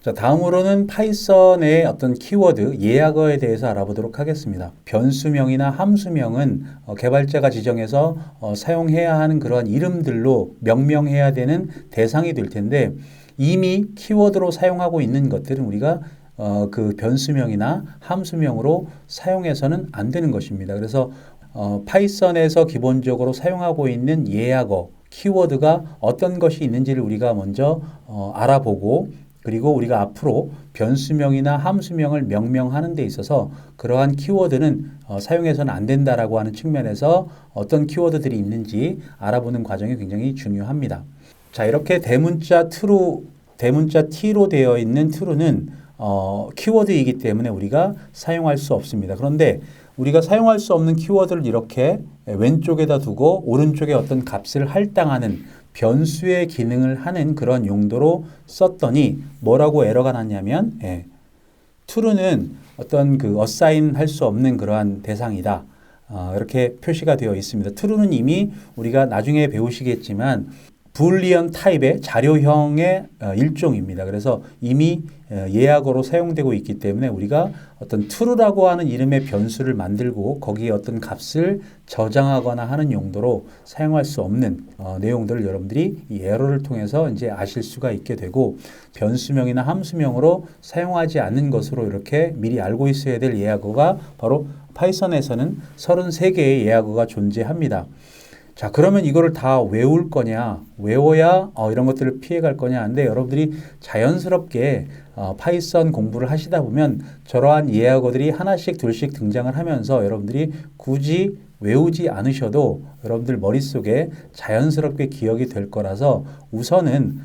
자, 다음으로는 파이썬의 어떤 키워드, 예약어에 대해서 알아보도록 하겠습니다. 변수명이나 함수명은 개발자가 지정해서 사용해야 하는 그러한 이름들로 명명해야 되는 대상이 될 텐데 이미 키워드로 사용하고 있는 것들은 우리가 그 변수명이나 함수명으로 사용해서는 안 되는 것입니다. 그래서 파이썬에서 기본적으로 사용하고 있는 예약어, 키워드가 어떤 것이 있는지를 우리가 먼저 알아보고 그리고 우리가 앞으로 변수명이나 함수명을 명명하는 데 있어서 그러한 키워드는 사용해서는 안 된다라고 하는 측면에서 어떤 키워드들이 있는지 알아보는 과정이 굉장히 중요합니다. 자, 이렇게 대문자 T로 되어 있는 true는 키워드이기 때문에 우리가 사용할 수 없습니다. 그런데 우리가 사용할 수 없는 키워드를 이렇게 왼쪽에다 두고 오른쪽에 어떤 값을 할당하는 변수의 기능을 하는 그런 용도로 썼더니 뭐라고 에러가 났냐면 true는 어떤 그 assign 할 수 없는 그러한 대상이다. 이렇게 표시가 되어 있습니다. true는 이미 우리가 나중에 배우시겠지만 불리언 타입의 자료형의 일종입니다. 그래서 이미 예약어로 사용되고 있기 때문에 우리가 어떤 true라고 하는 이름의 변수를 만들고 거기에 어떤 값을 저장하거나 하는 용도로 사용할 수 없는 내용들을 여러분들이 이 에러를 통해서 이제 아실 수가 있게 되고 변수명이나 함수명으로 사용하지 않는 것으로 이렇게 미리 알고 있어야 될 예약어가 바로 파이썬에서는 33개의 예약어가 존재합니다. 자, 그러면 이거를 다 외울 거냐, 외워야 이런 것들을 피해갈 거냐 하는데 여러분들이 자연스럽게 파이썬 공부를 하시다 보면 저러한 예약어들이 하나씩 둘씩 등장을 하면서 여러분들이 굳이 외우지 않으셔도 여러분들 머릿속에 자연스럽게 기억이 될 거라서 우선은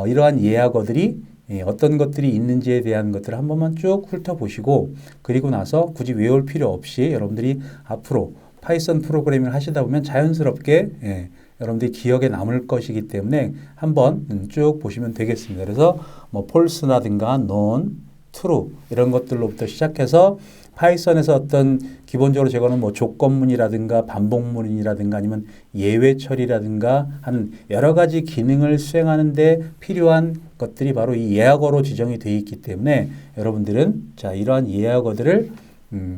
이러한 예약어들이 어떤 것들이 있는지에 대한 것들을 한 번만 쭉 훑어보시고 그리고 나서 굳이 외울 필요 없이 여러분들이 앞으로 파이썬 프로그래밍을 하시다 보면 자연스럽게 여러분들이 기억에 남을 것이기 때문에 한번 쭉 보시면 되겠습니다. 그래서 뭐 false라든가 none, true 이런 것들로부터 시작해서 파이썬에서 어떤 기본적으로 제거는 뭐 조건문이라든가 반복문이라든가 아니면 예외 처리라든가 하는 여러 가지 기능을 수행하는 데 필요한 것들이 바로 이 예약어로 지정이 되어 있기 때문에 여러분들은 자, 이러한 예약어들을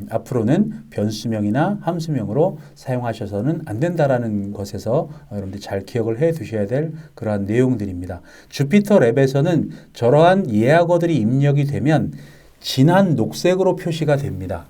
앞으로는 변수명이나 함수명으로 사용하셔서는 안 된다라는 것에서 여러분들이 잘 기억을 해 두셔야 될 그러한 내용들입니다. 주피터 랩에서는 저러한 예약어들이 입력이 되면 진한 녹색으로 표시가 됩니다.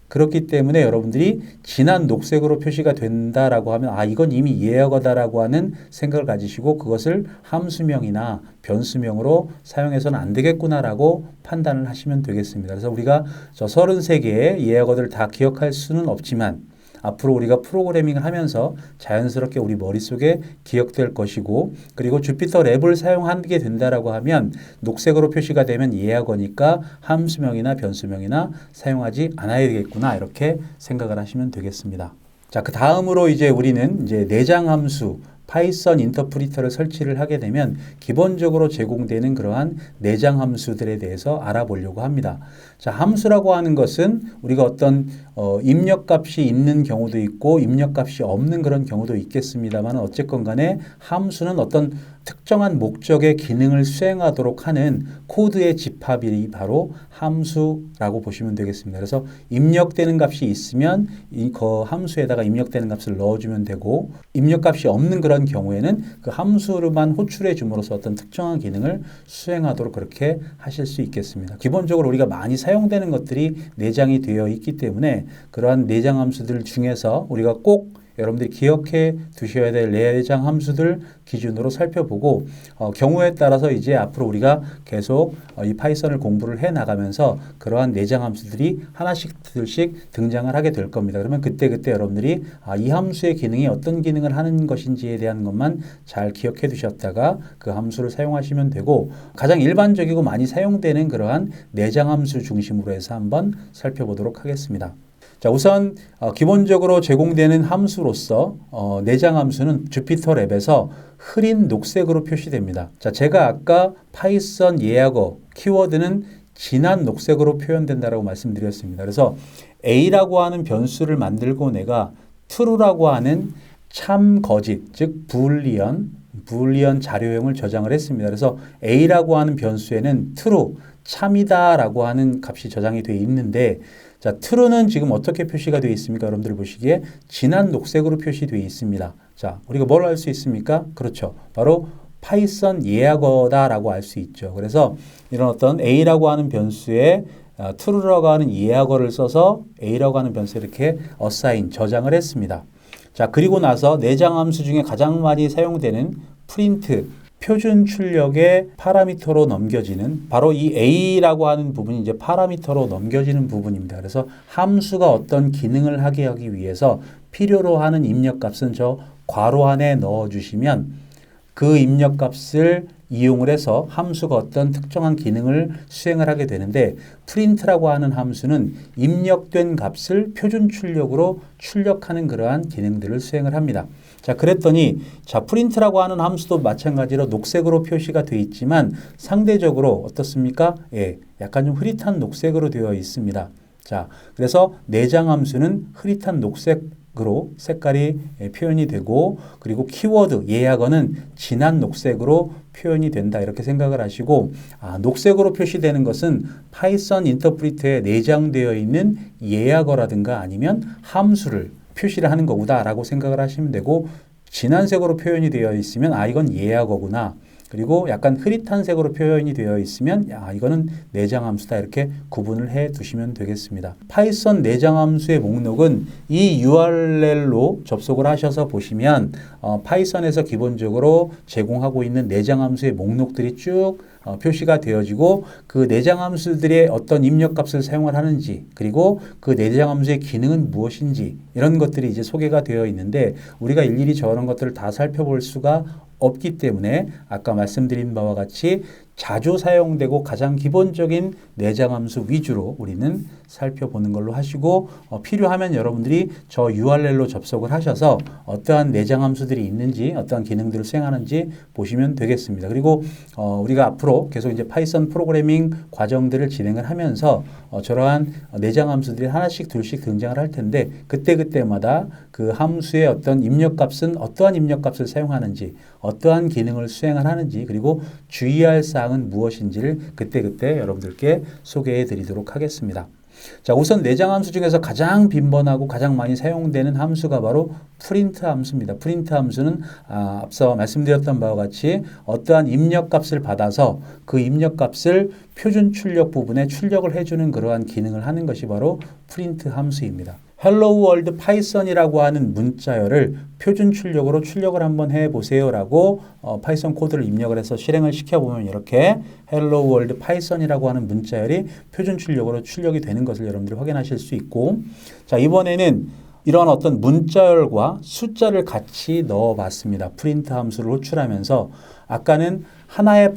그렇기 때문에 여러분들이 진한 녹색으로 표시가 된다라고 하면 이건 이미 예약어다라고 하는 생각을 가지시고 그것을 함수명이나 변수명으로 사용해서는 안 되겠구나라고 판단을 하시면 되겠습니다. 그래서 우리가 저 33개의 예약어들을 다 기억할 수는 없지만 앞으로 우리가 프로그래밍을 하면서 자연스럽게 우리 머릿속에 기억될 것이고 그리고 주피터 랩을 사용하게 된다라고 하면 녹색으로 표시가 되면 예약어니까 함수명이나 변수명이나 사용하지 않아야 되겠구나 이렇게 생각을 하시면 되겠습니다. 자, 그 다음으로 이제 우리는 이제 내장 함수 파이썬 인터프리터를 설치를 하게 되면 기본적으로 제공되는 그러한 내장 함수들에 대해서 알아보려고 합니다. 자, 함수라고 하는 것은 우리가 어떤 입력값이 있는 경우도 있고 입력값이 없는 그런 경우도 있겠습니다만 어쨌건 간에 함수는 어떤 특정한 목적의 기능을 수행하도록 하는 코드의 집합이 바로 함수라고 보시면 되겠습니다. 그래서 입력되는 값이 있으면 그 함수에다가 입력되는 값을 넣어주면 되고 입력값이 없는 그런 경우에는 그 함수로만 호출해 줌으로써 어떤 특정한 기능을 수행하도록 그렇게 하실 수 있겠습니다. 기본적으로 우리가 많이 사용되는 것들이 내장이 되어 있기 때문에 그러한 내장 함수들 중에서 우리가 꼭 여러분들이 기억해 두셔야 될 내장 함수들 기준으로 살펴보고 경우에 따라서 이제 앞으로 우리가 계속 이 파이썬을 공부를 해 나가면서 그러한 내장 함수들이 하나씩 둘씩 등장을 하게 될 겁니다. 그러면 그때 여러분들이 이 함수의 기능이 어떤 기능을 하는 것인지에 대한 것만 잘 기억해 두셨다가 그 함수를 사용하시면 되고 가장 일반적이고 많이 사용되는 그러한 내장 함수 중심으로 해서 한번 살펴보도록 하겠습니다. 자, 우선 기본적으로 제공되는 함수로서 내장 함수는 주피터 랩에서 흐린 녹색으로 표시됩니다. 자, 제가 아까 파이썬 예약어 키워드는 진한 녹색으로 표현된다라고 말씀드렸습니다. 그래서 A라고 하는 변수를 만들고 내가 true라고 하는 참 거짓, 즉 불리언 불리언 자료형을 저장을 했습니다. 그래서 a라고 하는 변수에는 true, 참이다라고 하는 값이 저장이 되어 있는데 자, true는 지금 어떻게 표시가 되어 있습니까? 여러분들 보시기에 진한 녹색으로 표시되어 있습니다. 자, 우리가 뭘 알 수 있습니까? 그렇죠. 바로 파이썬 예약어다라고 알 수 있죠. 그래서 이런 어떤 a라고 하는 변수에 true라고 하는 예약어를 써서 a라고 하는 변수에 이렇게 assign, 저장을 했습니다. 자, 그리고 나서 내장 함수 중에 가장 많이 사용되는 print, 표준 출력의 파라미터로 넘겨지는 바로 이 a라고 하는 부분이 이제 파라미터로 넘겨지는 부분입니다. 그래서 함수가 어떤 기능을 하게 하기 위해서 필요로 하는 입력값은 저 괄호 안에 넣어주시면 그 입력값을 이용을 해서 함수가 어떤 특정한 기능을 수행을 하게 되는데 print라고 하는 함수는 입력된 값을 표준 출력으로 출력하는 그러한 기능들을 수행을 합니다. 자, 그랬더니 자, print라고 하는 함수도 마찬가지로 녹색으로 표시가 되어 있지만 상대적으로 어떻습니까? 예, 약간 좀 흐릿한 녹색으로 되어 있습니다. 자, 그래서 내장 함수는 흐릿한 녹색으로 색깔이 표현이 되고 그리고 키워드 예약어는 진한 녹색으로 표현이 된다 이렇게 생각을 하시고 녹색으로 표시되는 것은 파이썬 인터프리터에 내장되어 있는 예약어라든가 아니면 함수를 표시를 하는 거구나라고 생각을 하시면 되고 진한색으로 표현이 되어 있으면 이건 예약어구나. 그리고 약간 흐릿한 색으로 표현이 되어 있으면 이거는 내장함수다 이렇게 구분을 해 두시면 되겠습니다. 파이썬 내장함수의 목록은 이 URL로 접속을 하셔서 보시면 파이썬에서 기본적으로 제공하고 있는 내장함수의 목록들이 쭉 표시가 되어지고 그 내장함수들의 어떤 입력값을 사용을 하는지 그리고 그 내장함수의 기능은 무엇인지 이런 것들이 이제 소개가 되어 있는데 우리가 일일이 저런 것들을 다 살펴볼 수가 없기 때문에 아까 말씀드린 바와 같이 자주 사용되고 가장 기본적인 내장함수 위주로 우리는 살펴보는 걸로 하시고 필요하면 여러분들이 저 URL로 접속을 하셔서 어떠한 내장함수들이 있는지 어떠한 기능들을 수행하는지 보시면 되겠습니다. 그리고 우리가 앞으로 계속 이제 파이썬 프로그래밍 과정들을 진행을 하면서 저러한 내장함수들이 하나씩 둘씩 등장을 할 텐데 그때마다 그 함수의 어떤 입력값은 어떠한 입력값을 사용하는지 어떠한 기능을 수행을 하는지 그리고 주의할 사항은 무엇인지를 그때 여러분들께 소개해 드리도록 하겠습니다. 자, 우선 내장 함수 중에서 가장 빈번하고 가장 많이 사용되는 함수가 바로 프린트 함수입니다. 프린트 함수는 앞서 말씀드렸던 바와 같이 어떠한 입력값을 받아서 그 입력값을 표준 출력 부분에 출력을 해주는 그러한 기능을 하는 것이 바로 프린트 함수입니다. Hello World Python이라고 하는 문자열을 표준 출력으로 출력을 한번 해보세요 라고 파이썬 코드를 입력을 해서 실행을 시켜보면 이렇게 Hello World Python이라고 하는 문자열이 표준 출력으로 출력이 되는 것을 여러분들이 확인하실 수 있고 자, 이번에는 이러한 어떤 문자열과 숫자를 같이 넣어봤습니다. 프린트 함수를 호출하면서 아까는 하나의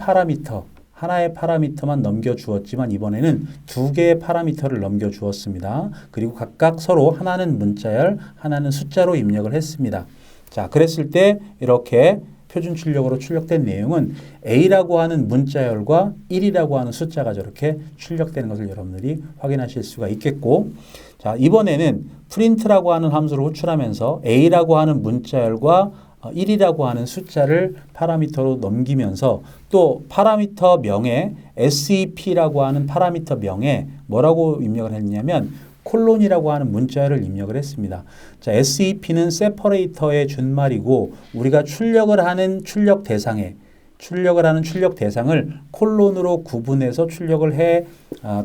파라미터만 넘겨주었지만 이번에는 두 개의 파라미터를 넘겨주었습니다. 그리고 각각 서로 하나는 문자열, 하나는 숫자로 입력을 했습니다. 자, 그랬을 때 이렇게 표준 출력으로 출력된 내용은 A라고 하는 문자열과 1이라고 하는 숫자가 저렇게 출력되는 것을 여러분들이 확인하실 수가 있겠고 자, 이번에는 print라고 하는 함수를 호출하면서 A라고 하는 문자열과 1이라고 하는 숫자를 파라미터로 넘기면서 또 파라미터 명에 SEP라고 하는 파라미터 명에 뭐라고 입력을 했냐면 콜론이라고 하는 문자열을 입력을 했습니다. 자, SEP는 세퍼레이터의 준말이고 우리가 출력을 하는 출력 대상을 콜론으로 구분해서 출력을 해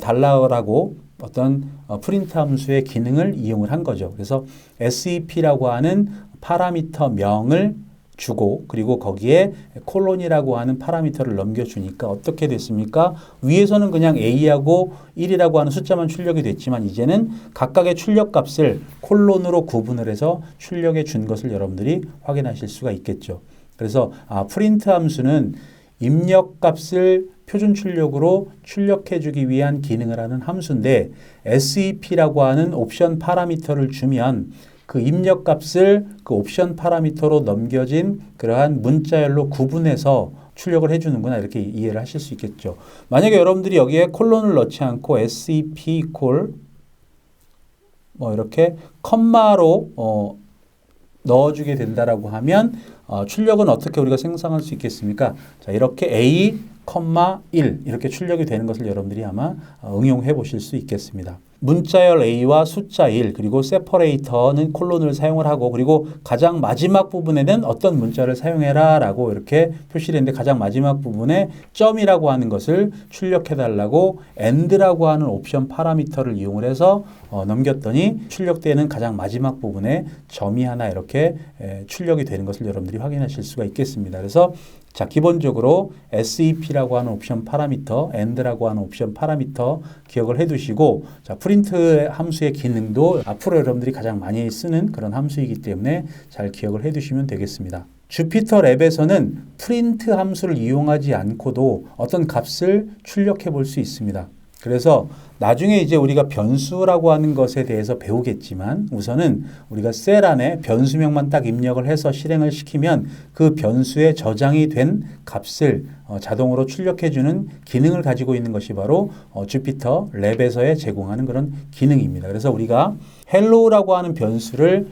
달라고 어떤 프린트 함수의 기능을 이용을 한 거죠. 그래서 SEP라고 하는 파라미터 명을 주고 그리고 거기에 콜론이라고 하는 파라미터를 넘겨주니까 어떻게 됐습니까? 위에서는 그냥 A하고 1이라고 하는 숫자만 출력이 됐지만 이제는 각각의 출력값을 콜론으로 구분을 해서 출력해 준 것을 여러분들이 확인하실 수가 있겠죠. 그래서 프린트 함수는 입력값을 표준 출력으로 출력해 주기 위한 기능을 하는 함수인데 SEP라고 하는 옵션 파라미터를 주면 그 입력값을 그 옵션 파라미터로 넘겨진 그러한 문자열로 구분해서 출력을 해주는구나 이렇게 이해를 하실 수 있겠죠. 만약에 여러분들이 여기에 콜론을 넣지 않고 SEP 콜 이렇게 컴마로 넣어주게 된다라고 하면 출력은 어떻게 우리가 생성할 수 있겠습니까? 자, 이렇게 A, 1 이렇게 출력이 되는 것을 여러분들이 아마 응용해 보실 수 있겠습니다. 문자열 A와 숫자 1 그리고 세퍼레이터는 콜론을 사용을 하고 그리고 가장 마지막 부분에는 어떤 문자를 사용해라 라고 이렇게 표시를 했는데 가장 마지막 부분에 점이라고 하는 것을 출력해 달라고 AND라고 하는 옵션 파라미터를 이용을 해서 넘겼더니 출력되는 가장 마지막 부분에 점이 하나 이렇게 출력이 되는 것을 여러분들이 확인하실 수가 있겠습니다. 그래서 자, 기본적으로 SEP라고 하는 옵션 파라미터, AND라고 하는 옵션 파라미터 기억을 해두시고 자, 프린트 함수의 기능도 앞으로 여러분들이 가장 많이 쓰는 그런 함수이기 때문에 잘 기억을 해두시면 되겠습니다. 주피터 랩에서는 프린트 함수를 이용하지 않고도 어떤 값을 출력해 볼 수 있습니다. 그래서 나중에 이제 우리가 변수라고 하는 것에 대해서 배우겠지만 우선은 우리가 셀 안에 변수명만 딱 입력을 해서 실행을 시키면 그 변수에 저장이 된 값을 자동으로 출력해주는 기능을 가지고 있는 것이 바로 주피터 랩에서의 제공하는 그런 기능입니다. 그래서 우리가 hello라고 하는 변수를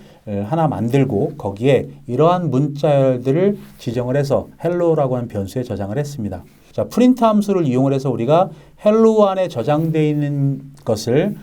하나 만들고 거기에 이러한 문자열들을 지정을 해서 hello라고 하는 변수에 저장을 했습니다. 자, 프린트 함수를 이용을 해서 우리가 hello 안에 저장되어 있는 것을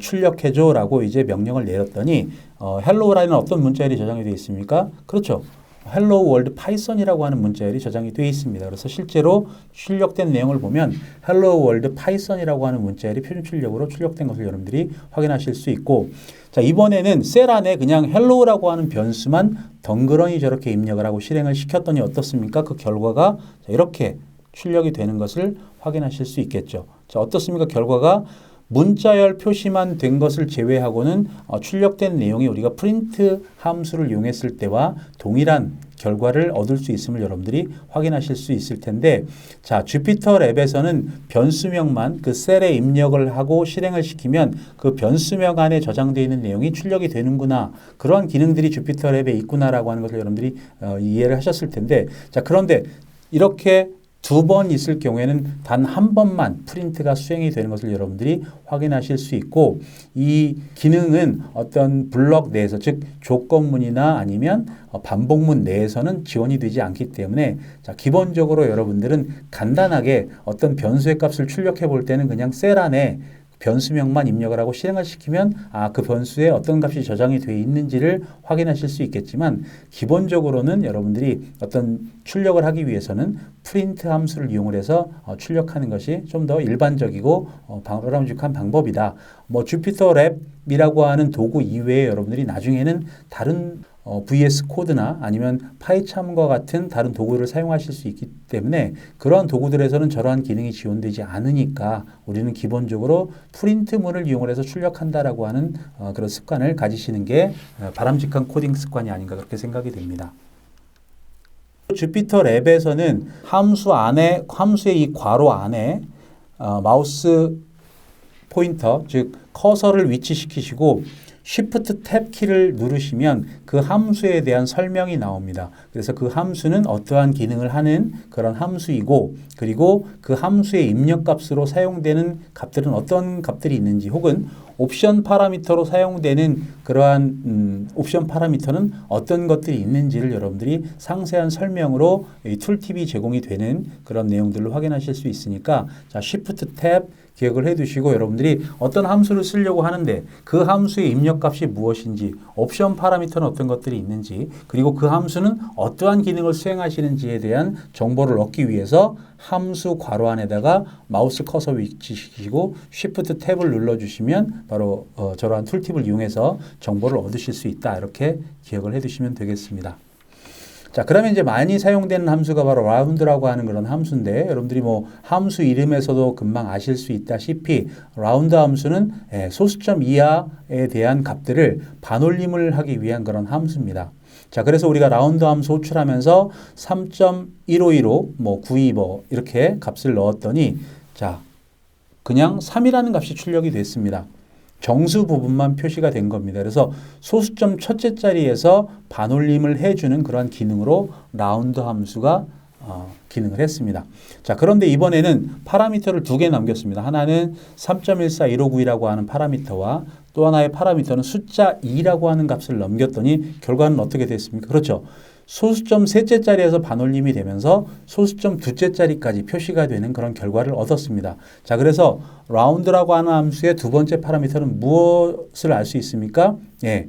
출력해줘 라고 이제 명령을 내렸더니 hello라는 어떤 문자열이 저장이 되어 있습니까? 그렇죠. Hello World Python이라고 하는 문자열이 저장이 되어 있습니다. 그래서 실제로 출력된 내용을 보면 Hello World Python이라고 하는 문자열이 표준 출력으로 출력된 것을 여러분들이 확인하실 수 있고 자, 이번에는 셀 안에 그냥 hello라고 하는 변수만 덩그러니 저렇게 입력을 하고 실행을 시켰더니 어떻습니까? 그 결과가 이렇게 출력이 되는 것을 확인하실 수 있겠죠. 자, 어떻습니까? 결과가 문자열 표시만 된 것을 제외하고는 출력된 내용이 우리가 프린트 함수를 이용했을 때와 동일한 결과를 얻을 수 있음을 여러분들이 확인하실 수 있을 텐데 자, 주피터 랩에서는 변수명만 그 셀에 입력을 하고 실행을 시키면 그 변수명 안에 저장되어 있는 내용이 출력이 되는구나. 그러한 기능들이 주피터 랩에 있구나라고 하는 것을 여러분들이 이해를 하셨을 텐데 자, 그런데 이렇게 두 번 있을 경우에는 단 한 번만 프린트가 수행이 되는 것을 여러분들이 확인하실 수 있고 이 기능은 어떤 블럭 내에서 즉 조건문이나 아니면 반복문 내에서는 지원이 되지 않기 때문에 자, 기본적으로 여러분들은 간단하게 어떤 변수의 값을 출력해 볼 때는 그냥 셀 안에 변수명만 입력을 하고 실행을 시키면 그 변수에 어떤 값이 저장이 되어 있는지를 확인하실 수 있겠지만 기본적으로는 여러분들이 어떤 출력을 하기 위해서는 프린트 함수를 이용을 해서 출력하는 것이 좀 더 일반적이고 바람직한 방법이다. 뭐 주피터 랩이라고 하는 도구 이외에 여러분들이 나중에는 다른 VS 코드나 아니면 파이참과 같은 다른 도구를 사용하실 수 있기 때문에 그러한 도구들에서는 저러한 기능이 지원되지 않으니까 우리는 기본적으로 프린트문을 이용해서 출력한다라고 하는 그런 습관을 가지시는 게 바람직한 코딩 습관이 아닌가 그렇게 생각이 됩니다. 주피터 랩에서는 함수의 이 괄호 안에 마우스 포인터 즉 커서를 위치시키시고 Shift 탭 키를 누르시면 그 함수에 대한 설명이 나옵니다. 그래서 그 함수는 어떠한 기능을 하는 그런 함수이고 그리고 그 함수의 입력값으로 사용되는 값들은 어떤 값들이 있는지 혹은 옵션 파라미터로 사용되는 그러한 옵션 파라미터는 어떤 것들이 있는지를 여러분들이 상세한 설명으로 이 툴팁이 제공이 되는 그런 내용들을 확인하실 수 있으니까 자, Shift 탭 기억을 해두시고 여러분들이 어떤 함수를 쓰려고 하는데 그 함수의 입력값이 무엇인지 옵션 파라미터는 어떤 것들이 있는지 그리고 그 함수는 어떠한 기능을 수행하시는지에 대한 정보를 얻기 위해서 함수 괄호 안에다가 마우스 커서 위치시키고 Shift 탭을 눌러주시면 바로 저러한 툴팁을 이용해서 정보를 얻으실 수 있다. 이렇게 기억을 해두시면 되겠습니다. 자, 그러면 이제 많이 사용되는 함수가 바로 라운드라고 하는 그런 함수인데 여러분들이 뭐 함수 이름에서도 금방 아실 수 있다시피 라운드 함수는 소수점 이하에 대한 값들을 반올림을 하기 위한 그런 함수입니다. 자, 그래서 우리가 라운드 함수 호출하면서 3.1515 뭐 92 뭐 이렇게 값을 넣었더니 자, 그냥 3이라는 값이 출력이 됐습니다. 정수 부분만 표시가 된 겁니다. 그래서 소수점 첫째 자리에서 반올림을 해주는 그러한 기능으로 라운드 함수가 기능을 했습니다. 자, 그런데 이번에는 파라미터를 두 개 남겼습니다. 하나는 3.14159이라고 하는 파라미터와 또 하나의 파라미터는 숫자 2라고 하는 값을 넘겼더니 결과는 어떻게 됐습니까? 그렇죠. 소수점 셋째 자리에서 반올림이 되면서 소수점 둘째 자리까지 표시가 되는 그런 결과를 얻었습니다. 자, 그래서 라운드라고 하는 함수의 두 번째 파라미터는 무엇을 알 수 있습니까? 예.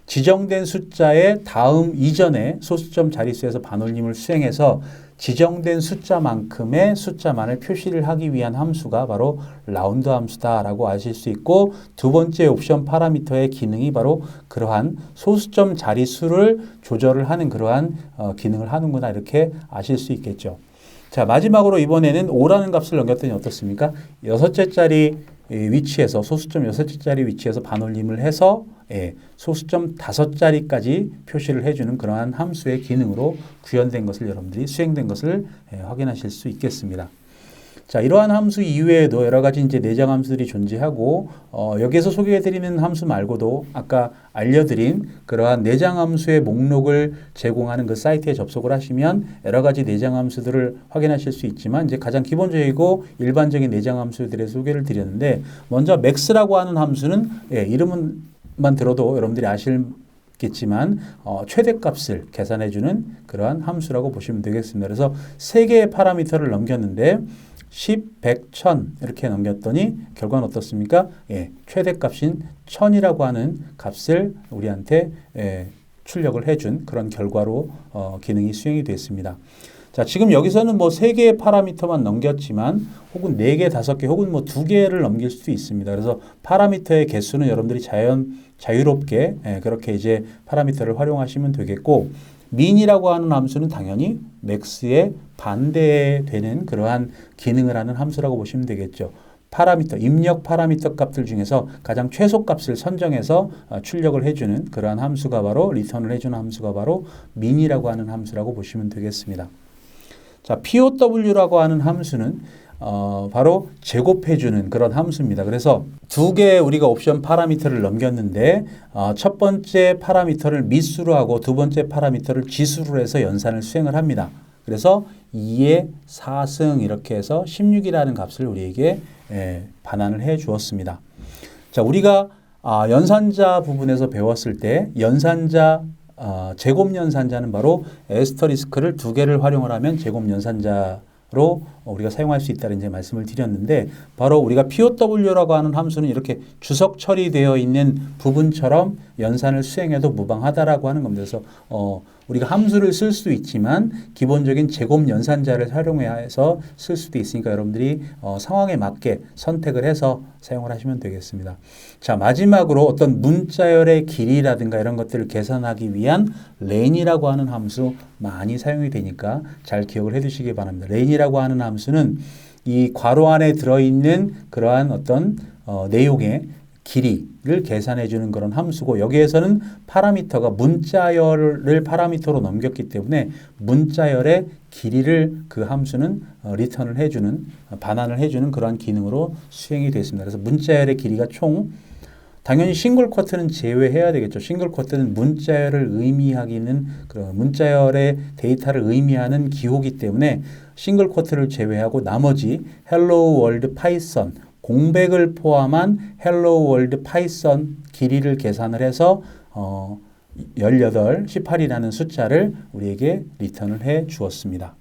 지정된 숫자의 다음 이전에 소수점 자릿수에서 반올림을 수행해서 지정된 숫자만큼의 숫자만을 표시를 하기 위한 함수가 바로 라운드 함수다라고 아실 수 있고, 두 번째 옵션 파라미터의 기능이 바로 그러한 소수점 자릿수를 조절을 하는 그러한 기능을 하는구나, 이렇게 아실 수 있겠죠. 자, 마지막으로 이번에는 5라는 값을 넘겼더니 어떻습니까? 여섯째 자리 위치에서 소수점 여섯째 자리 위치에서 반올림을 해서 소수점 다섯 자리까지 표시를 해주는 그러한 함수의 기능으로 구현된 것을 여러분들이 수행된 것을 확인하실 수 있겠습니다. 자, 이러한 함수 이외에도 여러 가지 이제 내장 함수들이 존재하고 여기에서 소개해드리는 함수 말고도 아까 알려드린 그러한 내장 함수의 목록을 제공하는 그 사이트에 접속을 하시면 여러 가지 내장 함수들을 확인하실 수 있지만, 이제 가장 기본적이고 일반적인 내장 함수들의 소개를 드렸는데, 먼저 max라고 하는 함수는 이름만 들어도 여러분들이 아시겠지만 최대값을 계산해주는 그러한 함수라고 보시면 되겠습니다. 그래서 세 개의 파라미터를 넘겼는데 10, 100, 1000 이렇게 넘겼더니 결과는 어떻습니까? 최대값인 1000이라고 하는 값을 우리한테 출력을 해준 그런 결과로 기능이 수행이 됐습니다. 자, 지금 여기서는 뭐 3개의 파라미터만 넘겼지만 혹은 4개, 5개 혹은 뭐 2개를 넘길 수도 있습니다. 그래서 파라미터의 개수는 여러분들이 자유롭게 그렇게 이제 파라미터를 활용하시면 되겠고, 민이라고 하는 함수는 당연히 max에 반대되는 그러한 기능을 하는 함수라고 보시면 되겠죠. 파라미터, 입력 파라미터 값들 중에서 가장 최소 값을 선정해서 출력을 해주는 그러한 함수가 바로 리턴을 해주는 함수가 바로 민이라고 하는 함수라고 보시면 되겠습니다. 자, POW라고 하는 함수는 바로 제곱해주는 그런 함수입니다. 그래서 두 개의 우리가 옵션 파라미터를 넘겼는데 첫 번째 파라미터를 미수로 하고 두 번째 파라미터를 지수로 해서 연산을 수행을 합니다. 그래서 2의 4승 이렇게 해서 16이라는 값을 우리에게 반환을 해 주었습니다. 자, 우리가 연산자 부분에서 배웠을 때 연산자 제곱 연산자는 바로 에스터리스크를 두 개를 활용을 하면 제곱 연산자로 우리가 사용할 수 있다는 이제 말씀을 드렸는데, 바로 우리가 POW라고 하는 함수는 이렇게 주석 처리되어 있는 부분처럼 연산을 수행해도 무방하다라고 하는 겁니다. 그래서 우리가 함수를 쓸 수 있지만 기본적인 제곱 연산자를 활용해서 쓸 수도 있으니까 여러분들이 상황에 맞게 선택을 해서 사용을 하시면 되겠습니다. 자, 마지막으로 어떤 문자열의 길이라든가 이런 것들을 계산하기 위한 렌이라고 하는 함수 많이 사용이 되니까 잘 기억을 해 두시기 바랍니다. 렌이라고 하는 함수는 이 괄호 안에 들어있는 그러한 어떤 내용의 길이를 계산해 주는 그런 함수고, 여기에서는 파라미터가 문자열을 파라미터로 넘겼기 때문에 문자열의 길이를 그 함수는 리턴을 해주는, 반환을 해주는 그러한 기능으로 수행이 됐습니다. 그래서 문자열의 길이가 총, 당연히 싱글 쿼트는 제외해야 되겠죠. 싱글 쿼트는 문자열을 의미하기는 그런 문자열의 데이터를 의미하는 기호이기 때문에 싱글 쿼트를 제외하고 나머지 헬로 월드 파이썬 공백을 포함한 헬로 월드 파이썬 길이를 계산을 해서 18, 18이라는 숫자를 우리에게 리턴을 해 주었습니다.